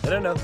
I don't know.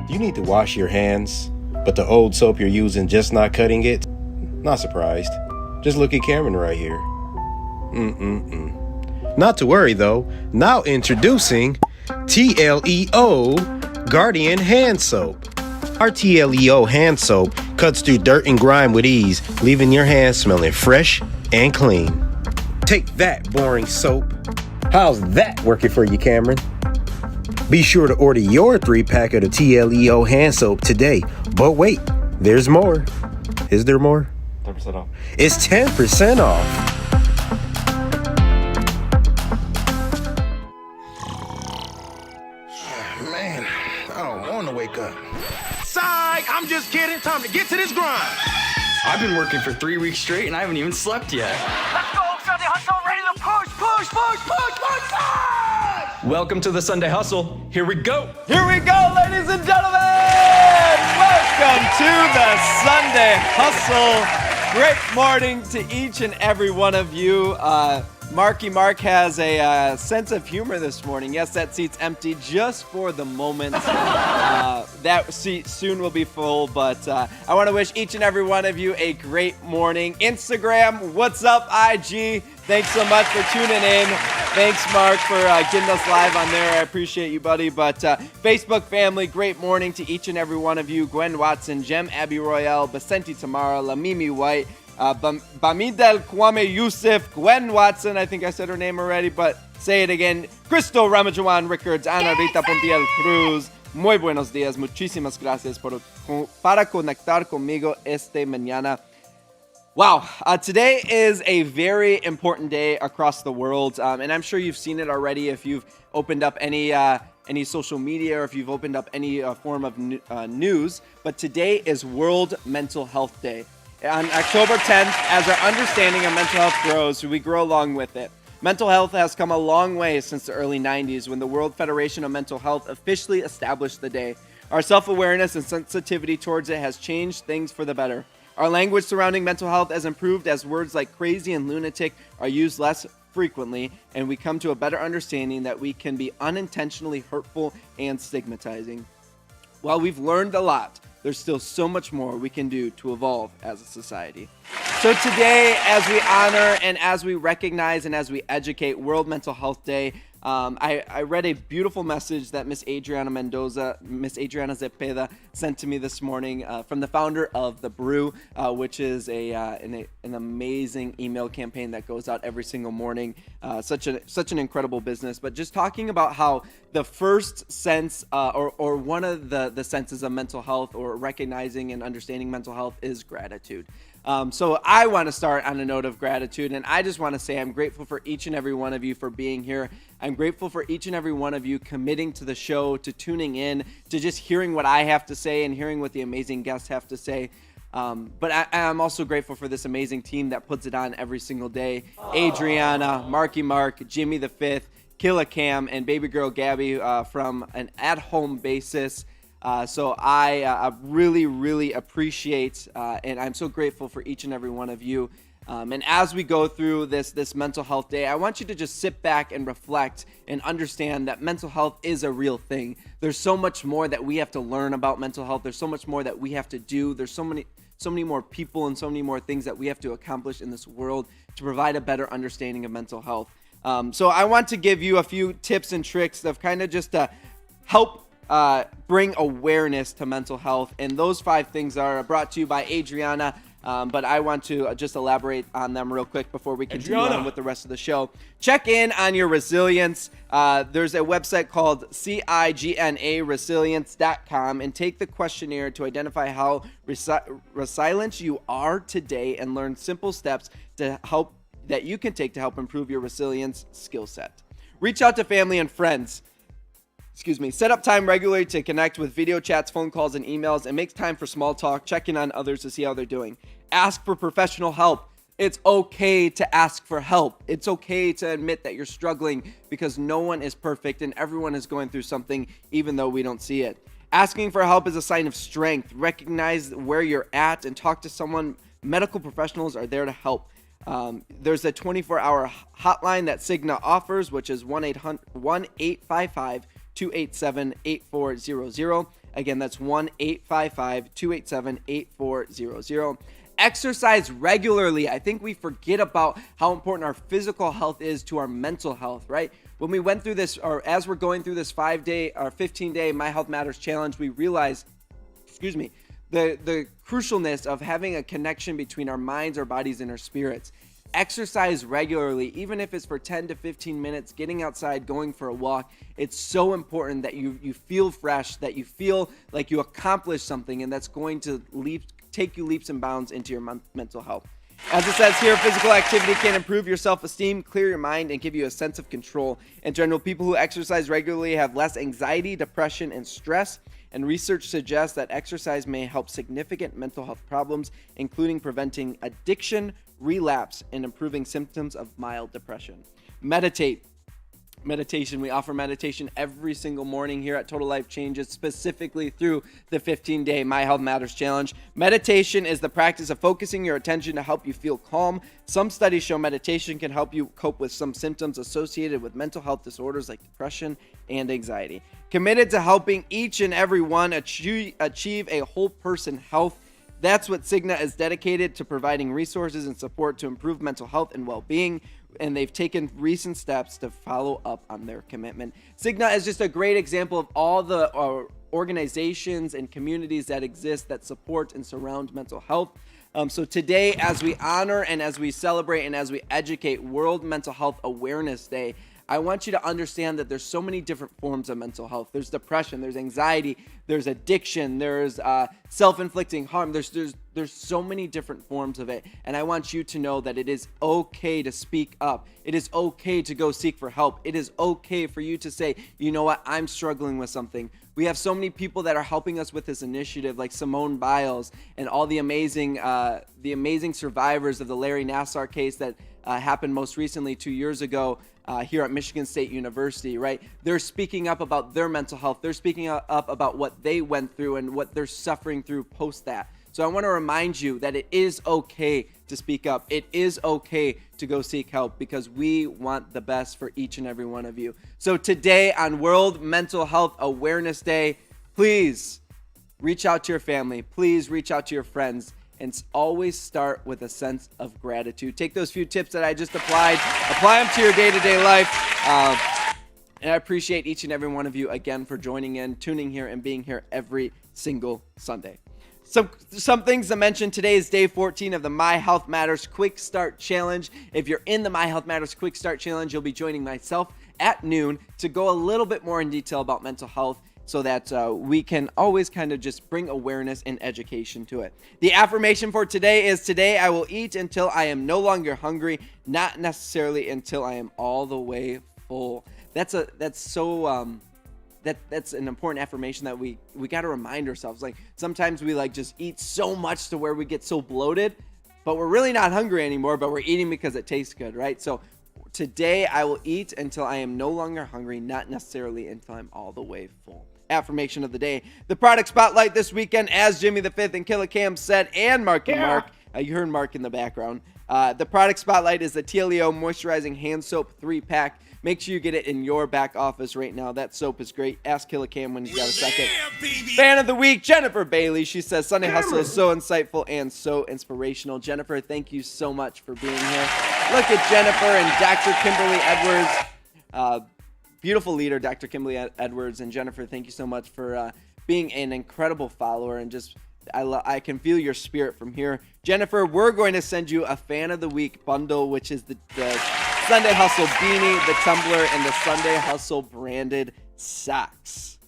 You need to wash your hands, but the old soap you're using just not cutting it? Not surprised. Just look at Cameron right here. Not to worry though, now introducing TLEO Guardian Hand Soap. Our TLEO hand soap cuts through dirt and grime with ease, leaving your hands smelling fresh and clean. Take that, boring soap. How's that working for you, Cameron? Be sure to order your 3-pack of the TLEO hand soap today. But wait, there's more. Is there more? 10% off. It's 10% off. Man, I don't want to wake up. Psych! I'm just kidding. Time to get to this grind. I've been working for 3 weeks straight and I haven't even slept yet. Let's go, Sunday Hustle. Ready to push. Welcome to the Sunday Hustle. Here we go. Here we go, ladies and gentlemen! Welcome to the Sunday Hustle. Great morning to each and every one of you. Marky Mark has a sense of humor this morning. Yes, that seat's empty just for the moment. That seat soon will be full, but I want to wish each and every one of you a great morning. Instagram, what's up, IG? Thanks so much for tuning in. Thanks, Mark, for getting us live on there. I appreciate you, buddy. But Facebook family, great morning to each and every one of you. Gwen Watson, Jem Abby Royale, Basenti Tamara, Lamimi White, Bamidel Kwame Yusuf, Gwen Watson, I think I said her name already, but say it again. Crystal Ramajuan Rickards, Ana Rita Pontiel Cruz. Muy buenos días. Muchísimas gracias para conectar conmigo esta mañana. Wow, today is a very important day across the world, and I'm sure you've seen it already if you've opened up any social media or if you've opened up any form of news. But today is World Mental Health Day. On October 10th, as our understanding of mental health grows, we grow along with it. Mental health has come a long way since the early 90s when the World Federation of Mental Health officially established the day. Our self-awareness and sensitivity towards it has changed things for the better. Our language surrounding mental health has improved as words like crazy and lunatic are used less frequently, and we come to a better understanding that we can be unintentionally hurtful and stigmatizing. While we've learned a lot, there's still so much more we can do to evolve as a society. So today, as we honor and as we recognize and as we educate World Mental Health Day, I read a beautiful message that Miss Adriana Zepeda sent to me this morning from the founder of The Brew, which is an amazing email campaign that goes out every single morning. Such an incredible business. But just talking about how the first sense or one of the senses of mental health or recognizing and understanding mental health is gratitude. So I want to start on a note of gratitude, and I just want to say I'm grateful for each and every one of you for being here. I'm grateful for each and every one of you committing to the show, to tuning in, to just hearing what I have to say and hearing what the amazing guests have to say. But I'm also grateful for this amazing team that puts it on every single day. Adriana, Marky Mark, Jimmy the Fifth, Killa Cam, and baby girl Gabby from an at-home basis. So I really, really appreciate and I'm so grateful for each and every one of you. And as we go through this mental health day, I want you to just sit back and reflect and understand that mental health is a real thing. There's so much more that we have to learn about mental health. There's so much more that we have to do. There's so many more people and so many more things that we have to accomplish in this world to provide a better understanding of mental health. So I want to give you a few tips and tricks of kind of just to help bring awareness to mental health. And those 5 things are brought to you by Adriana. But I want to just elaborate on them real quick before we continue on with the rest of the show. Check in on your resilience. There's a website called CIGNAresilience.com, and take the questionnaire to identify how resilient you are today and learn simple steps that you can take to help improve your resilience skill set. Reach out to family and friends. Set up time regularly to connect with video chats, phone calls, and emails, and make time for small talk, checking on others to see how they're doing. Ask for professional help. It's okay to ask for help. It's okay to admit that you're struggling, because no one is perfect and everyone is going through something, even though we don't see it. Asking for help is a sign of strength. Recognize where you're at and talk to someone. Medical professionals are there to help. There's a 24-hour hotline that Cigna offers, which is 1-855-287-8400. Again, that's 1-855-287-8400. Exercise regularly. I think we forget about how important our physical health is to our mental health, right? When we went through this, or as we're going through this 5-day or 15-day My Health Matters challenge, we realized, the crucialness of having a connection between our minds, our bodies, and our spirits. Exercise regularly, even if it's for 10 to 15 minutes, getting outside, going for a walk. It's so important that you feel fresh, that you feel like you accomplished something, and that's going to take you leaps and bounds into your mental health. As it says here, physical activity can improve your self-esteem, clear your mind, and give you a sense of control. In general, people who exercise regularly have less anxiety, depression, and stress. And research suggests that exercise may help significant mental health problems, including preventing addiction, relapse, and improving symptoms of mild depression. Meditation. We offer meditation every single morning here at Total Life Changes, specifically through the 15-day My Health Matters Challenge. Meditation is the practice of focusing your attention to help you feel calm. Some studies show meditation can help you cope with some symptoms associated with mental health disorders like depression and anxiety. Committed to helping each and every one achieve a whole person health. That's what Cigna is dedicated to, providing resources and support to improve mental health and well-being. And they've taken recent steps to follow up on their commitment. Cigna is just a great example of all the organizations and communities that exist that support and surround mental health. So today, as we honor and as we celebrate and as we educate World Mental Health Awareness Day, I want you to understand that there's so many different forms of mental health. There's depression, there's anxiety, there's addiction, there's self-inflicting harm. There's so many different forms of it. And I want you to know that it is okay to speak up. It is okay to go seek for help. It is okay for you to say, you know what, I'm struggling with something. We have so many people that are helping us with this initiative, like Simone Biles and all the amazing survivors of the Larry Nassar case that happened most recently 2 years ago here at Michigan State University, right? They're speaking up about their mental health. They're speaking up about what they went through and what they're suffering through post that. So I want to remind you that it is okay to speak up. It is okay to go seek help, because we want the best for each and every one of you. So today on World Mental Health Awareness Day, please reach out to your family. Please reach out to your friends. And always start with a sense of gratitude. Take those few tips that I just applied, apply them to your day-to-day life. And I appreciate each and every one of you again for joining in, tuning here, and being here every single Sunday. Some things to mention. Today is day 14 of the My Health Matters Quick Start Challenge. If you're in the My Health Matters Quick Start Challenge, you'll be joining myself at noon to go a little bit more in detail about mental health, so that we can always kind of just bring awareness and education to it. The affirmation for today is, today I will eat until I am no longer hungry, not necessarily until I am all the way full. That's an important affirmation that we got to remind ourselves. Like, sometimes we just eat so much to where we get so bloated, but we're really not hungry anymore, but we're eating because it tastes good, right? So today I will eat until I am no longer hungry, not necessarily until I'm all the way full. Affirmation of the day. The product spotlight this weekend, as Jimmy the Fifth and Killer Cam said, and Marky Mark You heard Mark in the background. The product spotlight is the TLEO Moisturizing Hand Soap 3-pack. Make sure you get it in your back office right now. That soap is great. Ask Killa Cam when you got a second. Fan of the week, Jennifer Bailey. She says, Sunday Hustle is so insightful and so inspirational. Jennifer, thank you so much for being here. Look at Jennifer and Dr. Kimberly Edwards. Beautiful leader, Dr. Kimberly Edwards. And Jennifer, thank you so much for being an incredible follower. And just, I can feel your spirit from here. Jennifer, we're going to send you a Fan of the Week bundle, which is the Sunday Hustle beanie, the tumbler, and the Sunday Hustle branded socks.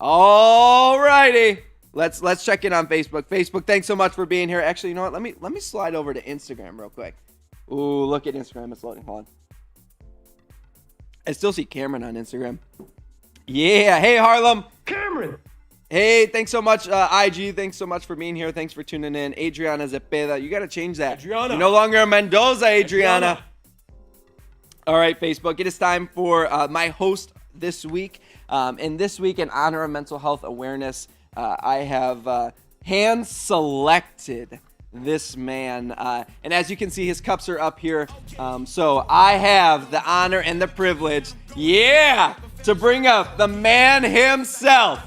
All righty. Let's check in on Facebook. Facebook, thanks so much for being here. Actually, you know what? Let me slide over to Instagram real quick. Ooh, look at Instagram. It's loading. Hold on. I still see Cameron on Instagram. Yeah. Hey, Harlem. Cameron. Hey, thanks so much, IG. Thanks so much for being here. Thanks for tuning in. Adriana Zepeda. You got to change that. Adriana. You're no longer a Mendoza, Adriana. All right, Facebook. It is time for my host this week. And this week, in honor of mental health awareness, I have hand selected this man. And as you can see, his cups are up here. So I have the honor and the privilege, to bring up the man himself,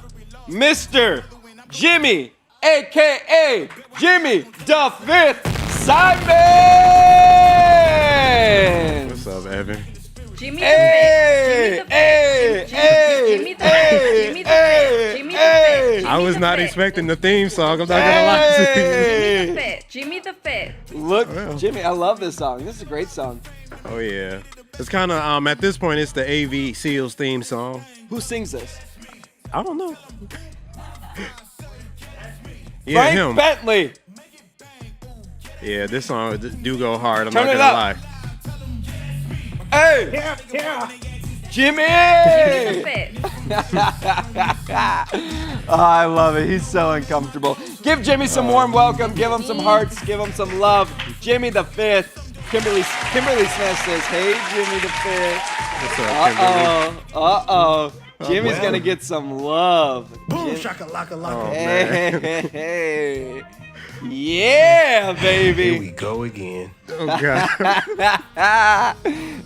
Mr. Jimmy, a.k.a. Jimmy the Fifth Simon. What's up, Evan? Jimmy the Fifth. Jimmy the Fifth. Jimmy the Fifth. Jimmy the Fifth. I was not expecting the theme song. I'm not gonna lie to you. Jimmy the Fifth. Jimmy the Fifth. Look, Jimmy, I love this song. This is a great song. Oh yeah, it's kind of at this point it's the AV Seals theme song. Who sings this? I don't know. Yeah, Frank him. Bentley. Yeah, this song do go hard. I'm Turn not it gonna up. lie. Hey, Jimmy. Jimmy the Fifth. Oh, I love it. He's so uncomfortable. Give Jimmy some warm welcome. Give him some hearts. Give him some love. Jimmy the Fifth. Kimberly Smith says, "Hey, Jimmy the Fifth." What's up, Kimberly? Jimmy's gonna get some love. Boom, shakalaka laka. Hey. Yeah, baby. Here we go again. Oh God.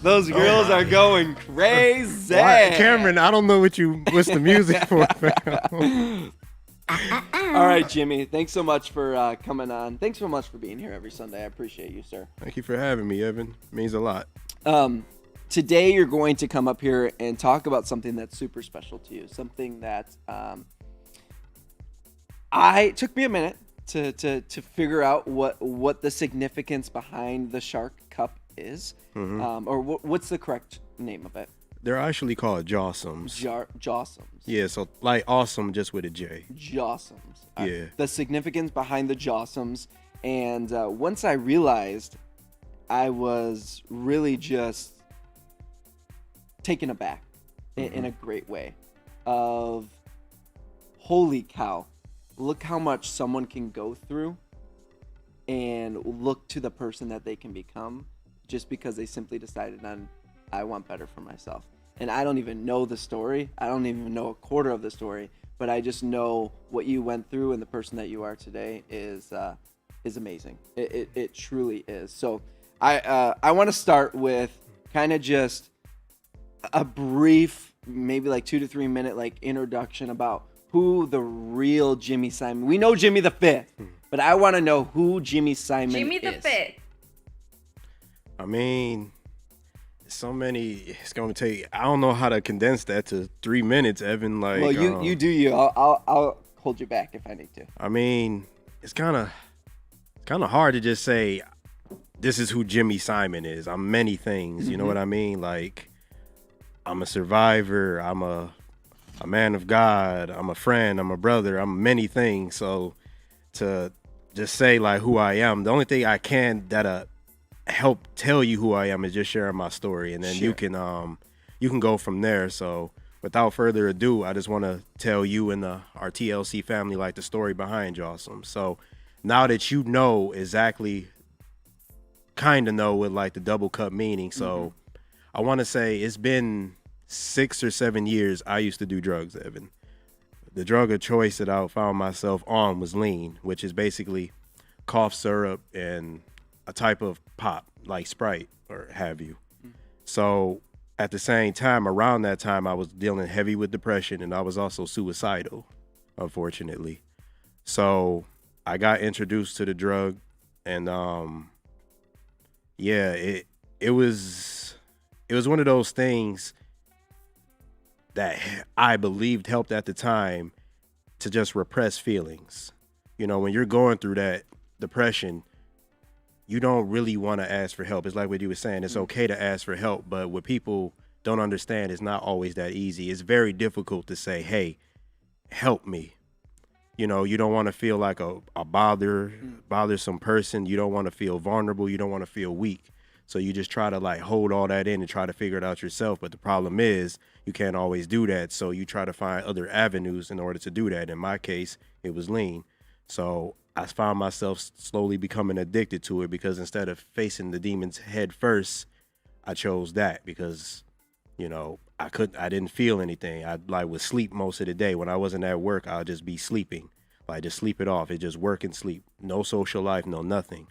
Those girls are going crazy. Why? Cameron, I don't know what's the music for. All right, Jimmy. Thanks so much for coming on. Thanks so much for being here every Sunday. I appreciate you, sir. Thank you for having me, Evan. It means a lot. Today you're going to come up here and talk about something that's super special to you. Something that took me a minute to figure out what the significance behind the Shark Cup is, or what's the correct name of it? They're actually called Jawsums. Jawsums. Yeah, so like awesome just with a J. Jawsums. Yeah. The significance behind the Jawsums, and once I realized, I was really just taken aback in a great way. Of holy cow. Look how much someone can go through and look to the person that they can become just because they simply decided on, I want better for myself. And I don't even know the story. I don't even know a quarter of the story, but I just know what you went through and the person that you are today is amazing. It truly is. So I want to start with kind of just a brief, maybe like 2 to 3 minute like introduction about who the real Jimmy Simon. We know Jimmy the Fifth, but I want to know who Jimmy Simon Jimmy is. the Fifth. I mean, so many. It's gonna take. I don't know how to condense that to 3 minutes, Evan. Like, Well, you do you. I'll hold you back if I need to. I mean, it's kind of hard to just say this is who Jimmy Simon is. I'm many things. You know what I mean? Like, I'm a survivor. I'm a man of God. I'm a friend. I'm a brother. I'm many things. So to just say like who I am, the only thing I can that help tell you who I am is just sharing my story, and then Sure. you can go from there. So without further ado, I just want to tell you and our TLC family like the story behind Jawsome. So now that you know exactly, kind of know what like the double cup meaning. So I want to say it's been 6 or 7 years I used to do drugs, Evan. The drug of choice that I found myself on was lean, which is basically cough syrup and a type of pop like Sprite or have you. So at the same time, around that time, I was dealing heavy with depression, and I was also suicidal, unfortunately. So I got introduced to the drug, and yeah, it was one of those things that I believed helped at the time to just repress feelings. You know, when you're going through that depression, you don't really want to ask for help. It's like what you were saying. It's okay to ask for help, but what people don't understand, it's not always that easy. It's very difficult to say, hey, help me. You know, you don't want to feel like a bothersome person. You don't want to feel vulnerable. You don't want to feel weak. So you just try to like hold all that in and try to figure it out yourself. But the problem is you can't always do that. So you try to find other avenues in order to do that. In my case, it was lean. So I found myself slowly becoming addicted to it because instead of facing the demons head first, I chose that because, you know, I didn't feel anything. I like would sleep most of the day. When I wasn't at work, I'd just be sleeping. Like just sleep it off. It just work and sleep. No social life, no nothing.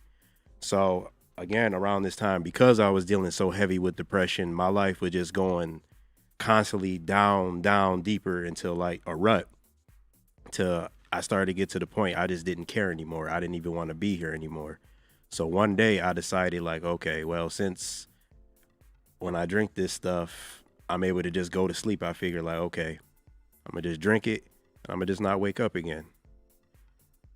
So again, around this time, because I was dealing so heavy with depression, my life was just going constantly down deeper into like a rut till I started to get to the point I just didn't care anymore. I didn't even want to be here anymore. So one day I decided like, okay, well, since when I drink this stuff, I'm able to just go to sleep. I figured like, okay, I'm gonna just drink it and I'm gonna just not wake up again.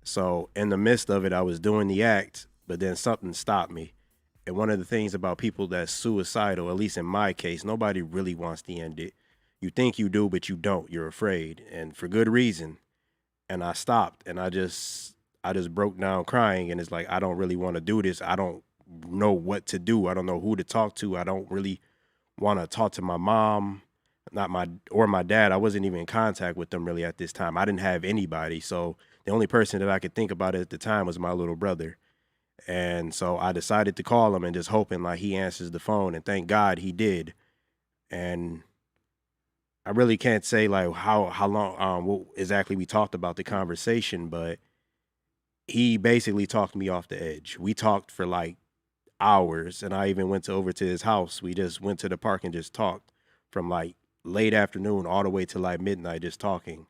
So in the midst of it, I was doing the act, but then something stopped me. And one of the things about people that's suicidal, at least in my case, nobody really wants to end it. You think you do, but you don't. You're afraid, and for good reason. And I stopped, and I just broke down crying, and it's like, I don't really want to do this. I don't know what to do. I don't know who to talk to. I don't really want to talk to my mom, or my dad. I wasn't even in contact with them really at this time. I didn't have anybody, so the only person that I could think about at the time was my little brother. And so I decided to call him and just hoping like he answers the phone, and thank God he did. And I really can't say like how long what exactly we talked about the conversation, but he basically talked me off the edge. We talked for like hours, and I even went over to his house. We just went to the park and just talked from like late afternoon all the way to like midnight, just talking.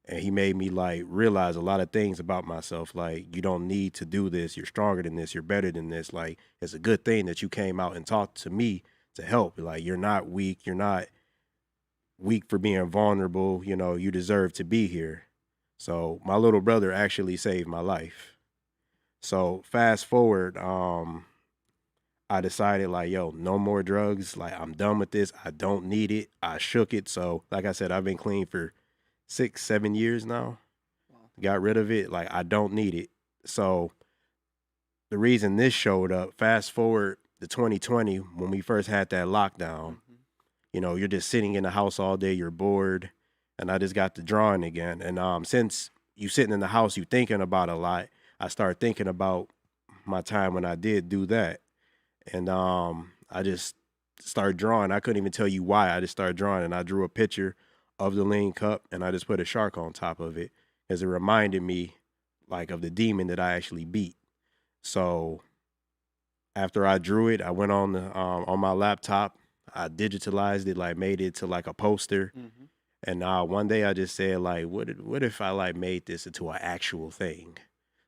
And he made me like realize a lot of things about myself. Like, you don't need to do this. You're stronger than this. You're better than this. Like, it's a good thing that you came out and talked to me to help. Like, you're not weak. You're not weak for being vulnerable. You know, you deserve to be here. So my little brother actually saved my life. So fast forward, I decided like, yo, no more drugs. Like, I'm done with this. I don't need it. I shook it. So like I said, I've been clean for 6-7 years now. Wow. Got rid of it. Like, I don't need it. So the reason this showed up, fast forward to 2020, when we first had that lockdown, you know, you're just sitting in the house all day, you're bored, and I just got to drawing again. And since you sitting in the house, you thinking about a lot, I started thinking about my time when I did do that. And I just started drawing. I couldn't even tell you why. I just started drawing, and I drew a picture of the lean cup, and I just put a shark on top of it as it reminded me like of the demon that I actually beat. So after I drew it, I went on my laptop, I digitalized it, like made it to like a poster. And one day I just said like, what if I like made this into an actual thing?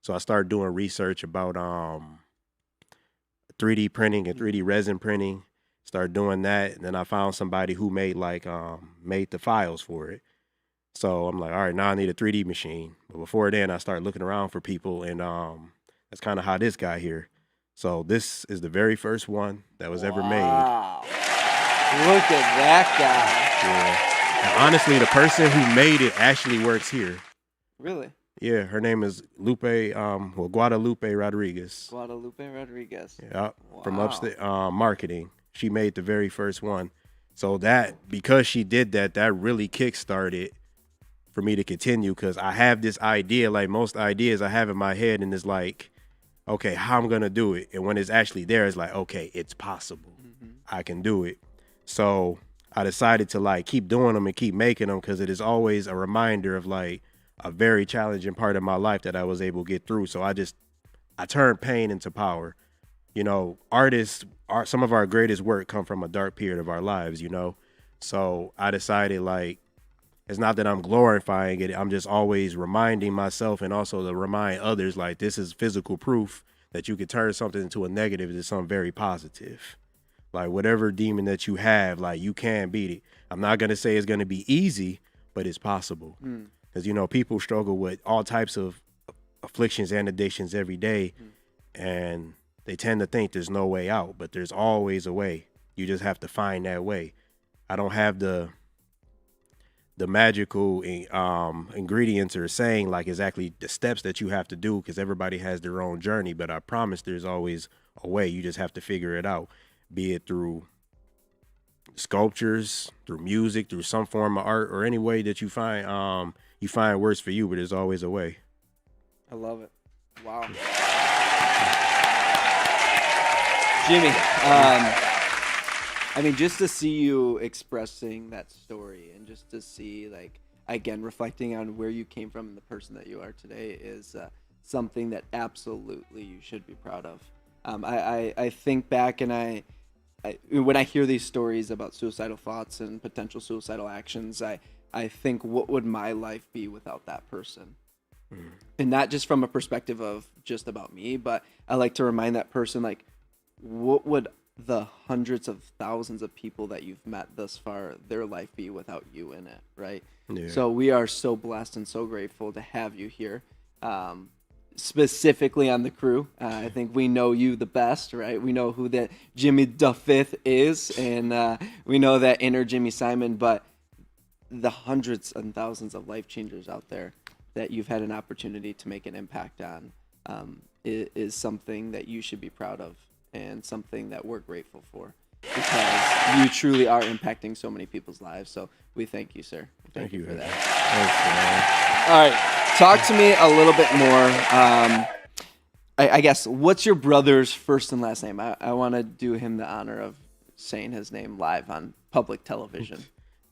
So I started doing research about 3D printing and 3D resin printing. Started doing that, and then I found somebody who made made the files for it. So I'm like, all right, now I need a 3D machine. But before then, I started looking around for people, and that's kind of how this got here. So this is the very first one that was ever made. Wow. Look at that guy. Yeah. And honestly, the person who made it actually works here. Really? Yeah, her name is Guadalupe Rodriguez. Guadalupe Rodriguez. Yeah, Wow. from Upstate Marketing. She made the very first one. So that, because she did that, that really kickstarted for me to continue, because I have this idea, like most ideas I have in my head, and it's like, okay, how I'm going to do it. And when it's actually there, it's like, okay, it's possible. I can do it. So I decided to like keep doing them and keep making them, because it is always a reminder of like a very challenging part of my life that I was able to get through. So I just I turned pain into power. You know, some of our greatest work come from a dark period of our lives, you know? So I decided, like, it's not that I'm glorifying it. I'm just always reminding myself and also to remind others, like, this is physical proof that you could turn something into a negative into something very positive. Like, whatever demon that you have, like, you can beat it. I'm not going to say it's going to be easy, but it's possible. Because, you know, people struggle with all types of afflictions and addictions every day. And they tend to think there's no way out, but there's always a way. You just have to find that way. I don't have the magical ingredients or saying like exactly the steps that you have to do, because everybody has their own journey, but I promise there's always a way. You just have to figure it out, be it through sculptures, through music, through some form of art, or any way that you find works for you, but there's always a way. I love it. Wow. Jimmy, I mean, just to see you expressing that story and just to see, like, again, reflecting on where you came from and the person that you are today is something that absolutely you should be proud of. I think back and when I hear these stories about suicidal thoughts and potential suicidal actions, I think, what would my life be without that person? And not just from a perspective of just about me, but I like to remind that person, like, what would the hundreds of thousands of people that you've met thus far, their life be without you in it, right? Yeah. So we are so blessed and so grateful to have you here, specifically on the crew. I think we know you the best, right? We know who that Jimmy Duffith is, and we know that inner Jimmy Simon, but the hundreds and thousands of life changers out there that you've had an opportunity to make an impact on is something that you should be proud of, and something that we're grateful for, because you truly are impacting so many people's lives. So we thank you, sir. Thank you for that. Thanks, all right, talk to me a little bit more. I guess, what's your brother's first and last name? I want to do him the honor of saying his name live on public television.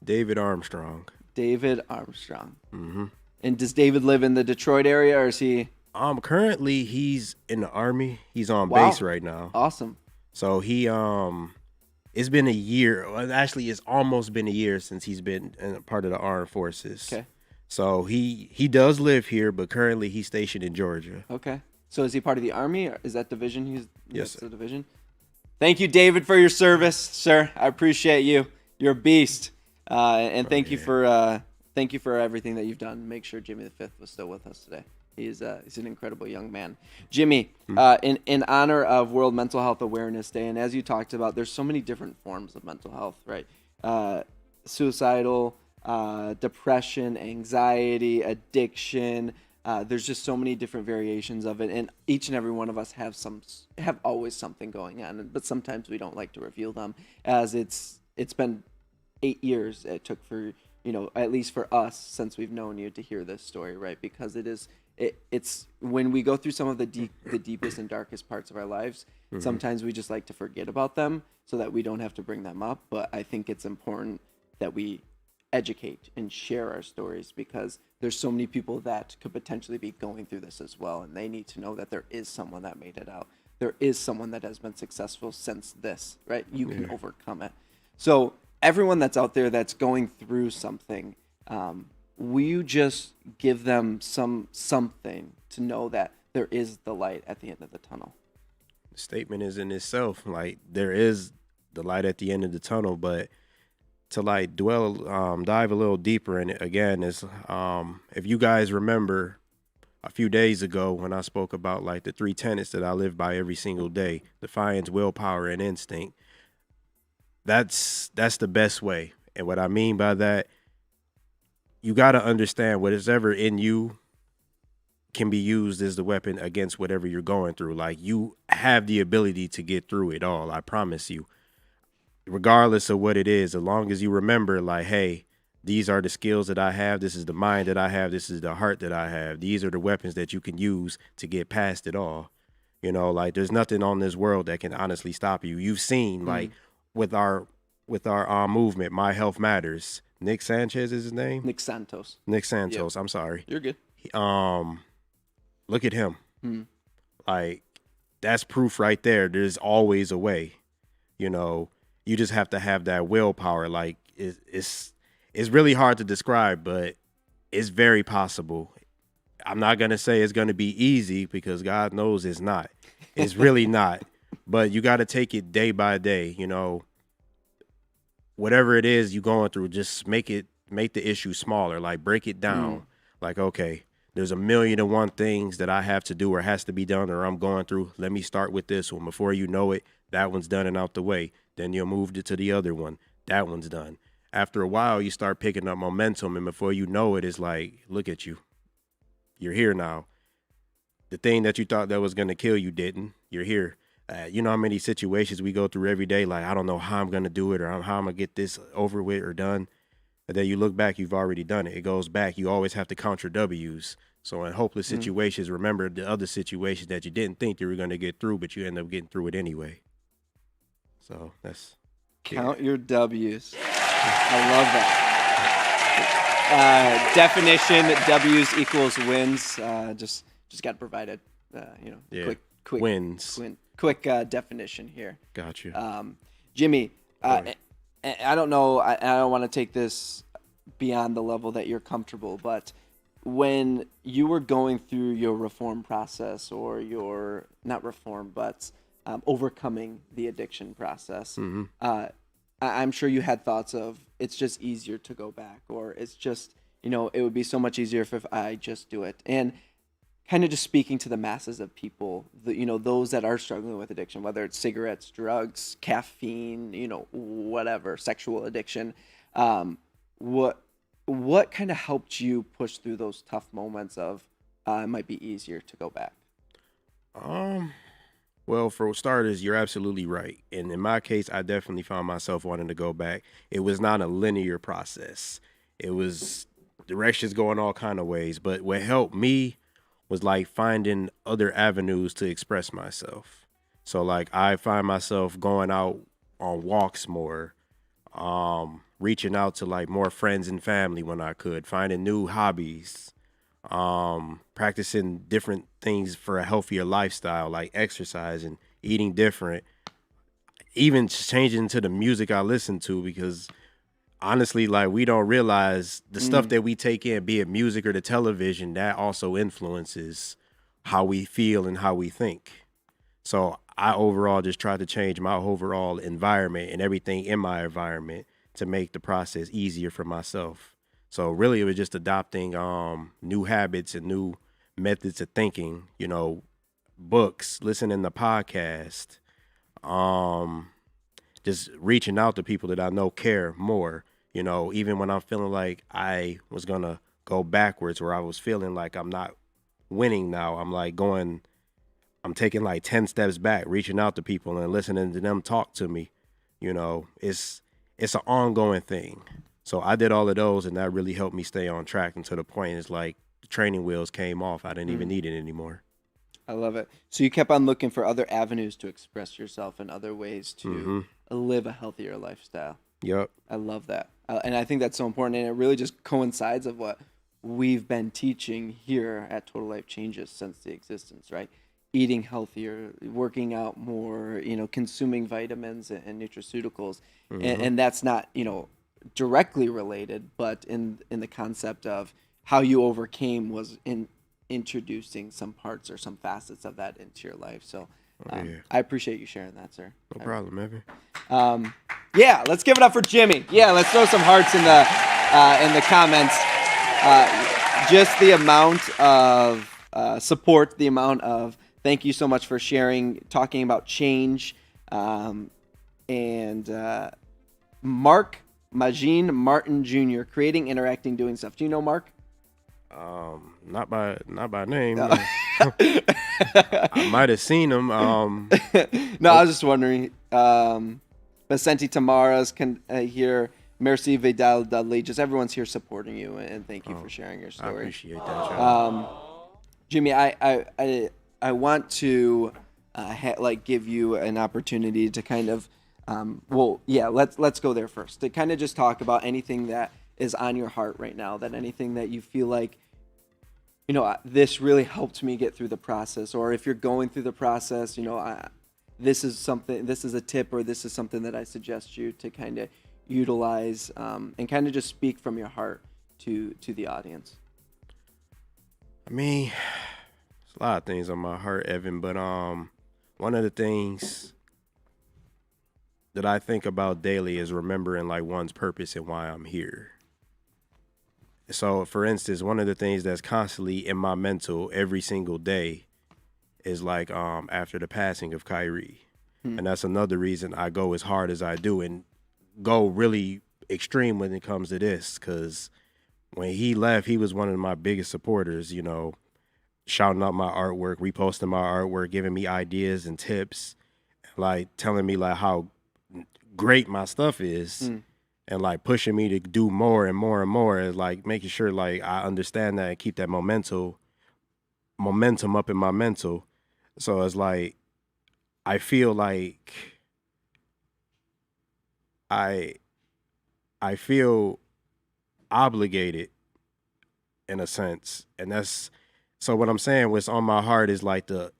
David Armstrong. David Armstrong. Mm-hmm. And does David live in the Detroit area, or is he? Currently he's in the Army. He's on base right now. Awesome. So he it's been a year. Well, actually, it's almost been a year since he's been part of the armed forces. Okay. So he does live here, but currently he's stationed in Georgia. Okay. So is he part of the Army? Or is that division? Yes, sir. The division. Thank you, David, for your service, sir. I appreciate you. You're a beast. And thank you for everything that you've done. Make sure Jimmy V was still with us today. He's an incredible young man. Jimmy, in honor of World Mental Health Awareness Day, and as you talked about, there's so many different forms of mental health, right? Suicidal, depression, anxiety, addiction. There's just so many different variations of it, and each and every one of us have always something going on, but sometimes we don't like to reveal them, as it's been 8 years it took for, at least for us, since we've known you, to hear this story, right? Because it's when we go through some of the deepest and darkest parts of our lives, sometimes we just like to forget about them so that we don't have to bring them up. But I think it's important that we educate and share our stories, because there's so many people that could potentially be going through this as well, and they need to know that there is someone that made it out. There is someone that has been successful since this, right? You can overcome it. So everyone that's out there that's going through something, will you just give them something to know that there is the light at the end of the tunnel? The statement is in itself, like, there is the light at the end of the tunnel, but to like dive a little deeper in it again is, if you guys remember a few days ago when I spoke about like the 3 tenets that I live by every single day: defiance, willpower, and instinct. That's the best way. And what I mean by that, you got to understand whatever in you can be used as the weapon against whatever you're going through. Like, you have the ability to get through it all. I promise you, regardless of what it is, as long as you remember, like, hey, these are the skills that I have. This is the mind that I have. This is the heart that I have. These are the weapons that you can use to get past it all. Like, there's nothing on this world that can honestly stop you. You've seen, like, with our movement, My Health Matters. Nick Sanchez is his name? Nick Santos. Nick Santos. Yep. I'm sorry. You're good. Look at him. Like, that's proof right there. There's always a way. You know, you just have to have that willpower. Like, it's really hard to describe, but it's very possible. I'm not going to say it's going to be easy because God knows it's not. It's really not. But you got to take it day by day, you know. Whatever it is you're going through, just make the issue smaller. Like, break it down. Like, okay, there's 1,000,001 things that I have to do or has to be done or I'm going through. Let me start with this one. Before you know it, that one's done and out the way. Then you'll move to the other one. That one's done. After a while, you start picking up momentum, and before you know it, it's like, look at you. You're here now. The thing that you thought that was going to kill you didn't. You're here. You know how many situations we go through every day, like, I don't know how I'm going to do it or how I'm going to get this over with or done. And then you look back, you've already done it. It goes back. You always have to count your W's. So in hopeless situations, remember the other situations that you didn't think you were going to get through, but you end up getting through it anyway. So that's... Count your W's. I love that. Definition, W's equals wins. Just got to provide a, quick wins. Quick definition here. Got you. Jimmy, I don't know. I don't want to take this beyond the level that you're comfortable, but when you were going through your reform process or your, not reform, but overcoming the addiction process, I'm sure you had thoughts of, it's just easier to go back, or it's just, it would be so much easier if I just do it. And kind of just speaking to the masses of people, those that are struggling with addiction, whether it's cigarettes, drugs, caffeine, whatever, sexual addiction, what kind of helped you push through those tough moments of it might be easier to go back? Well, for starters, you're absolutely right. And in my case, I definitely found myself wanting to go back. It was not a linear process. It was directions going all kind of ways. But what helped me was like finding other avenues to express myself. So like I find myself going out on walks more, reaching out to like more friends and family when I could, finding new hobbies, practicing different things for a healthier lifestyle, like exercising, eating different, even changing to the music I listen to, because honestly, like, we don't realize the stuff that we take in, be it music or the television, that also influences how we feel and how we think. So I overall just try to change my overall environment and everything in my environment to make the process easier for myself. So really, it was just adopting new habits and new methods of thinking, books, listening to podcasts, just reaching out to people that I know care more, even when I'm feeling like I was going to go backwards, or I was feeling like I'm not winning now. I'm taking like 10 steps back, reaching out to people and listening to them talk to me. It's an ongoing thing. So I did all of those, and that really helped me stay on track, and to the point it's like the training wheels came off. I didn't even need it anymore. I love it. So you kept on looking for other avenues to express yourself and other ways to live a healthier lifestyle. Yep. I love that. And I think that's so important. And it really just coincides of what we've been teaching here at Total Life Changes since the existence, right? Eating healthier, working out more, consuming vitamins and nutraceuticals. And that's not, directly related, but in the concept of how you overcame was in introducing some parts or some facets of that into your life. So I appreciate you sharing that, sir. No problem, Evan. Yeah, let's give it up for Jimmy. Yeah, let's throw some hearts in the comments. Just the amount of support, the amount of thank you so much for sharing, talking about change, and Mark Majin Martin Jr., creating, interacting, doing stuff. Do you know Mark? Not by name. No. I might have seen him. No, I was just wondering. Vicente Tamaras can here. Merci Vidal Dudley. Just everyone's here supporting you, and thank you for sharing your story. I appreciate that, John. Jimmy, I want to give you an opportunity to kind of let's go there first, to kind of just talk about anything that is on your heart right now, that anything that you feel like this really helped me get through the process. Or if you're going through the process, this is a tip, or this is something that I suggest you to kind of utilize, and kind of just speak from your heart to the audience. I mean, there's a lot of things on my heart, Evan, but one of the things that I think about daily is remembering like one's purpose and why I'm here. So, for instance, one of the things that's constantly in my mental every single day is like after the passing of Kyrie. And that's another reason I go as hard as I do and go really extreme when it comes to this, because when he left, he was one of my biggest supporters, shouting out my artwork, reposting my artwork, giving me ideas and tips, like telling me like how great my stuff is. And like pushing me to do more and more and more, and like making sure like I understand that and keep that momentum up in my mental. So it's like I feel like I feel obligated in a sense, and that's so what I'm saying. What's on my heart is like the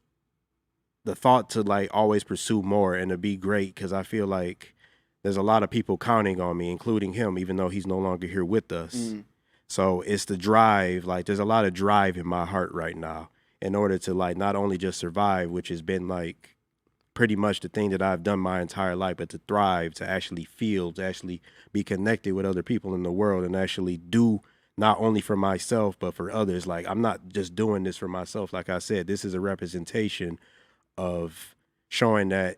thought to like always pursue more and to be great, because I feel like there's a lot of people counting on me, including him, even though he's no longer here with us. So it's the drive. Like there's a lot of drive in my heart right now in order to like not only just survive, which has been like pretty much the thing that I've done my entire life, but to thrive, to actually feel, to actually be connected with other people in the world and actually do not only for myself, but for others. Like I'm not just doing this for myself. Like I said, this is a representation of showing that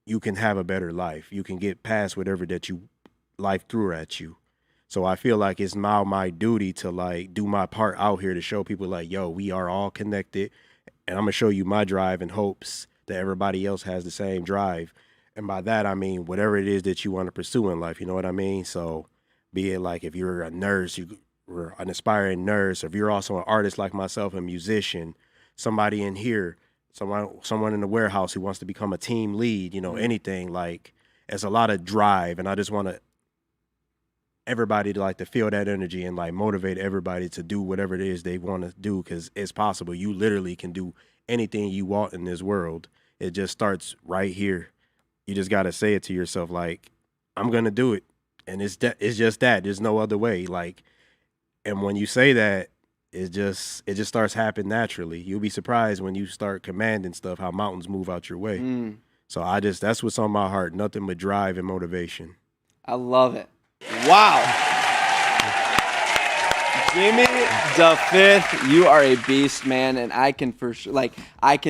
you can have a better life. You can get past whatever that life threw at you. So I feel like it's now my duty to like do my part out here to show people like, yo, we are all connected, and I'm gonna show you my drive in hopes that everybody else has the same drive. And by that, I mean, whatever it is that you want to pursue in life, you know what I mean? So be it like if you're a nurse, you're an aspiring nurse, or if you're also an artist like myself, a musician, somebody in here, someone in the warehouse who wants to become a team lead, anything, like it's a lot of drive. And I just want everybody to like to feel that energy and like motivate everybody to do whatever it is they want to do, because it's possible. You literally can do anything you want in this world. It just starts right here. You just got to say it to yourself, like, I'm going to do it. And it's just that. There's no other way. Like, and when you say that, it just starts happening naturally. You'll be surprised when you start commanding stuff, how mountains move out your way. So that's what's on my heart. Nothing but drive and motivation. I love it. Wow. Jimmy the Fifth, you are a beast, man, and I can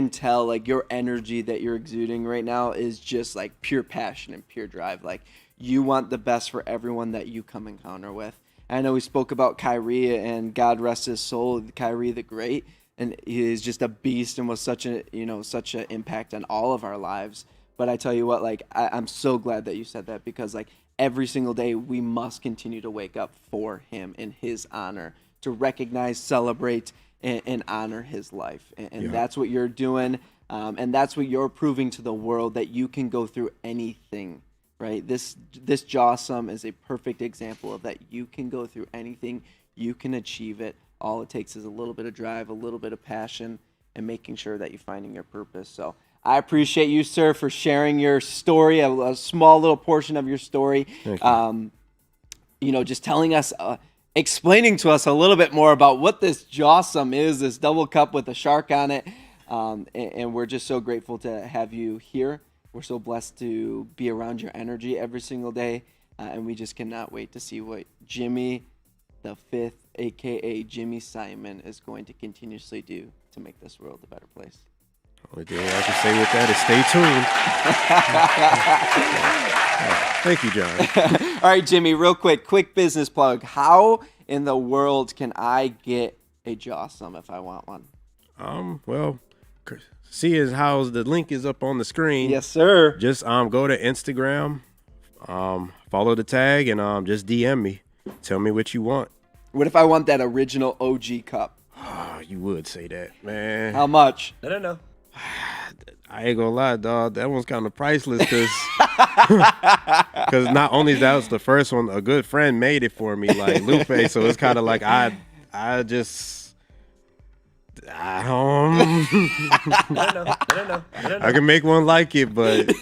tell like your energy that you're exuding right now is just like pure passion and pure drive. Like you want the best for everyone that you come encounter with. I know we spoke about Kyrie, and God rest his soul, Kyrie the Great, and he is just a beast and was such an impact on all of our lives. But I tell you what, like I'm so glad that you said that, because like every single day we must continue to wake up for him in his honor, to recognize, celebrate, and honor his life. And that's what you're doing, and that's what you're proving to the world, that you can go through anything. Right, this Jawsome is a perfect example of that. You can go through anything, you can achieve it. All it takes is a little bit of drive, a little bit of passion, and making sure that you're finding your purpose. So I appreciate you, sir, for sharing your story, a small little portion of your story. Thank you. Just telling us, explaining to us a little bit more about what this Jawsome is, this double cup with a shark on it, and we're just so grateful to have you here. We're so blessed to be around your energy every single day, and we just cannot wait to see what Jimmy the Fifth, a.k.a. Jimmy Simon, is going to continuously do to make this world a better place. Only thing I can say with that is stay tuned. Thank you, John. All right, Jimmy, real quick business plug. How in the world can I get a Jawsome if I want one? Well, see as how the link is up on the screen. Yes, sir. Just go to Instagram, follow the tag, and just DM me. Tell me what you want. What if I want that original OG cup? Oh, you would say that, man. How much? No. I ain't gonna lie, dog. That one's kind of priceless, because not only that was the first one, a good friend made it for me, like Lupe. So it's kind of like I just I don't know. I can make one like it, but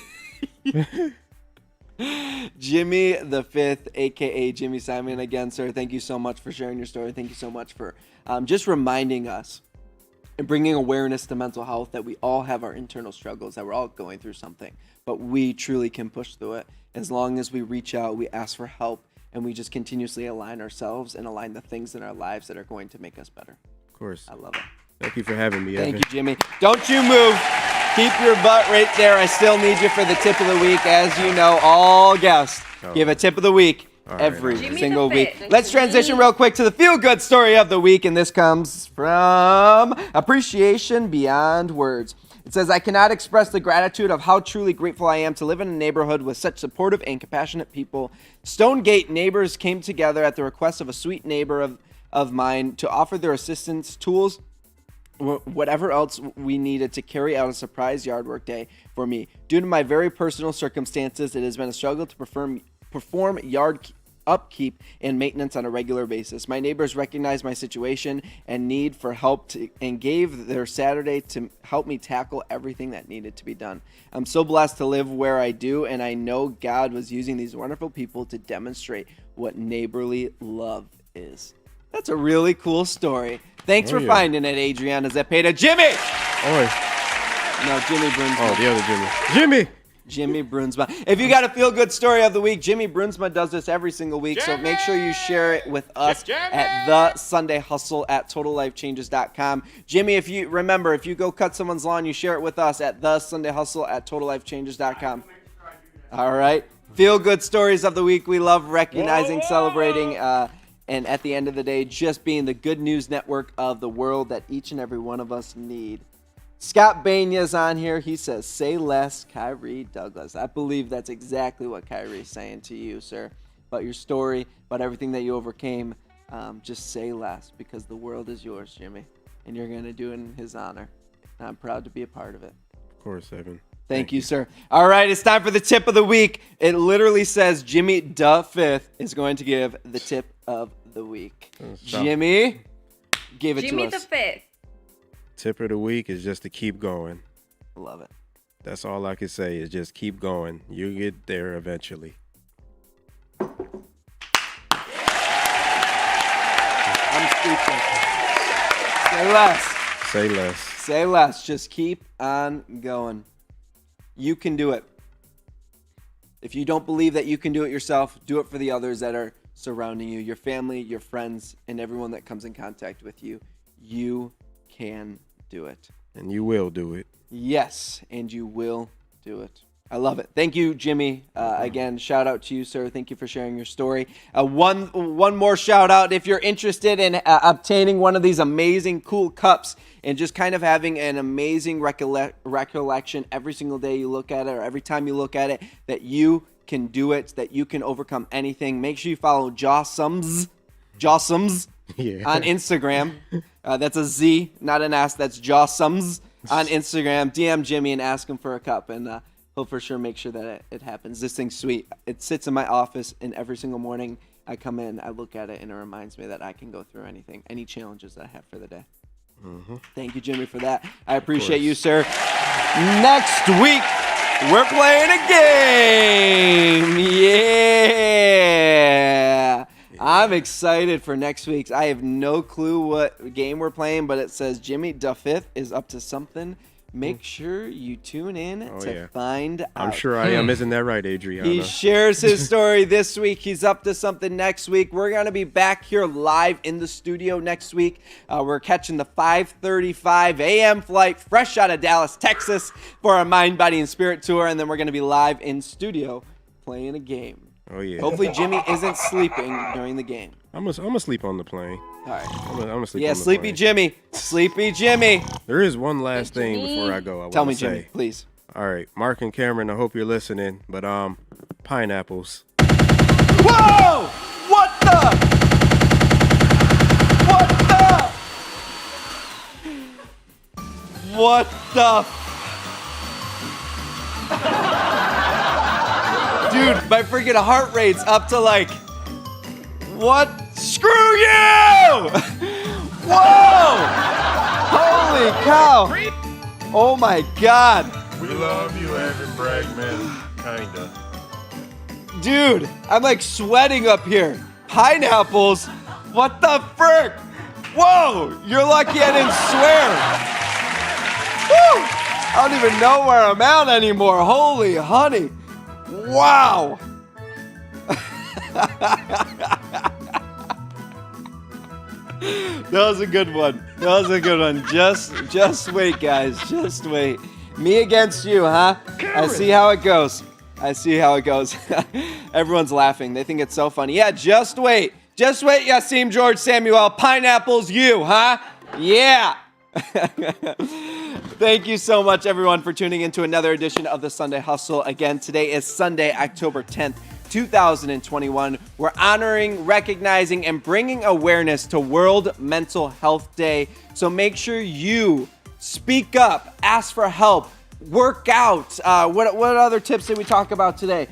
Jimmy the Fifth, aka Jimmy Simon, again, sir. Thank you so much for sharing your story. Thank you so much for just reminding us and bringing awareness to mental health, that we all have our internal struggles, that we're all going through something, but we truly can push through it as long as we reach out, we ask for help, and we just continuously align ourselves and align the things in our lives that are going to make us better. of course. I love it. Thank you for having me, Thank Evan. you, Jimmy. Don't you move. Keep your butt right there. I still need you for the tip of the week. As you know, all guests give a tip of the week every Jimmy single the week. Fit. Let's transition real quick to the feel-good story of the week, and this comes from Appreciation Beyond Words. It says, I cannot express the gratitude of how truly grateful I am to live in a neighborhood with such supportive and compassionate people. Stonegate neighbors came together at the request of a sweet neighbor of mine to offer their assistance, tools, whatever else we needed to carry out a surprise yard work day for me. Due to my very personal circumstances, it has been a struggle to perform yard upkeep and maintenance on a regular basis. My neighbors recognized my situation and need for help and gave their Saturday to help me tackle everything that needed to be done. I'm so blessed to live where I do, and I know God was using these wonderful people to demonstrate what neighborly love is. That's a really cool story. Thanks for finding it, Adriana Zepeda. Jimmy! Oi. No, Jimmy Brunsma. Oh, the other Jimmy. Jimmy! Jimmy Brunsma. If you got a feel-good story of the week, Jimmy Brunsma does this every single week, so make sure you share it with us at the Sunday Hustle at TotalLifeChanges.com. Jimmy, if you go cut someone's lawn, you share it with us at the Sunday Hustle at TotalLifeChanges.com. All right. Feel-good stories of the week. We love recognizing, celebrating, and at the end of the day, just being the good news network of the world that each and every one of us need. Scott Banya's on here. He says, say less, Kyrie Douglas. I believe that's exactly what Kyrie's saying to you, sir. About your story, about everything that you overcame. Just say less, because the world is yours, Jimmy. And you're going to do it in his honor. And I'm proud to be a part of it. Of course, Evan. Thank you, sir. All right, it's time for the tip of the week. It literally says Jimmy the Fifth is going to give the tip of the week. Jimmy, give it to us. Jimmy the Fifth. Tip of the week is just to keep going. Love it. That's all I can say is just keep going. You'll get there eventually. I'm speechless. Say less. Say less. Say less. Just keep on going. You can do it. If you don't believe that you can do it yourself, do it for the others that are surrounding you, your family, your friends, and everyone that comes in contact with you. You can do it. And you will do it. Yes, and you will do it. I love it. Thank you, Jimmy. Again, shout out to you, sir. Thank you for sharing your story. One more shout out. If you're interested in obtaining one of these amazing, cool cups and just kind of having an amazing recollection every single day you look at it, or every time you look at it, that you can do it, that you can overcome anything, make sure you follow Jossums on Instagram. That's a Z, not an S. That's Jossums on Instagram. DM Jimmy and ask him for a cup, and he'll for sure make sure that it happens. This thing's sweet. It sits in my office, and every single morning I come in, I look at it, and it reminds me that I can go through anything, any challenges that I have for the day. Thank you, Jimmy, for that. I appreciate you, sir. Next week, we're playing a game. Yeah. I'm excited for next week's. I have no clue what game we're playing, but it says Jimmy the Fifth is up to something. Make sure you tune in to find out. I'm sure I am. Isn't that right, Adriana? He shares his story this week. He's up to something next week. We're going to be back here live in the studio next week. We're catching the 5:35 a.m. flight fresh out of Dallas, Texas for our Mind, Body, and Spirit tour. And then we're going to be live in studio playing a game. Oh, yeah. Hopefully Jimmy isn't sleeping during the game. I'm gonna sleep on the plane. All right. I'm gonna sleep on the Sleepy plane. Jimmy. Sleepy Jimmy. There is one last thing before I go. Tell me, Jimmy, please. All right, Mark and Cameron, I hope you're listening, but pineapples. Whoa! What the? What the? Dude, my freaking heart rate's up to like, what? Screw you! Whoa! Holy cow. Oh my God. We love you, Evan Bregman. Kinda. Dude, I'm like sweating up here. Pineapples? What the frick? Whoa, you're lucky I didn't swear. Woo! I don't even know where I'm at anymore. Holy honey. Wow. That was a good one. That was a good one. Just wait, guys. Just wait. Me against you, huh? I see how it goes. I see how it goes. Everyone's laughing. They think it's so funny. Yeah, just wait. Just wait, Yasim George Samuel. Pineapple's you, huh? Yeah. Thank you so much, everyone, for tuning into another edition of the Sunday Hustle. Again, today is Sunday, October 10th, 2021. We're honoring, recognizing, and bringing awareness to World Mental Health Day. So make sure you speak up, ask for help, work out. What other tips did we talk about today?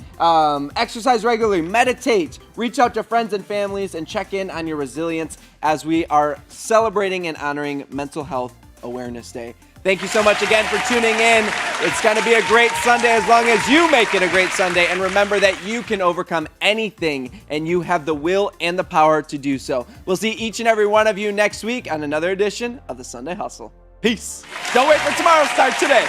Exercise regularly, meditate, reach out to friends and families, and check in on your resilience as we are celebrating and honoring Mental Health Awareness Day. Thank you so much again for tuning in. It's going to be a great Sunday as long as you make it a great Sunday. And remember that you can overcome anything and you have the will and the power to do so. We'll see each and every one of you next week on another edition of the Sunday Hustle. Peace. Don't wait for tomorrow. Start today.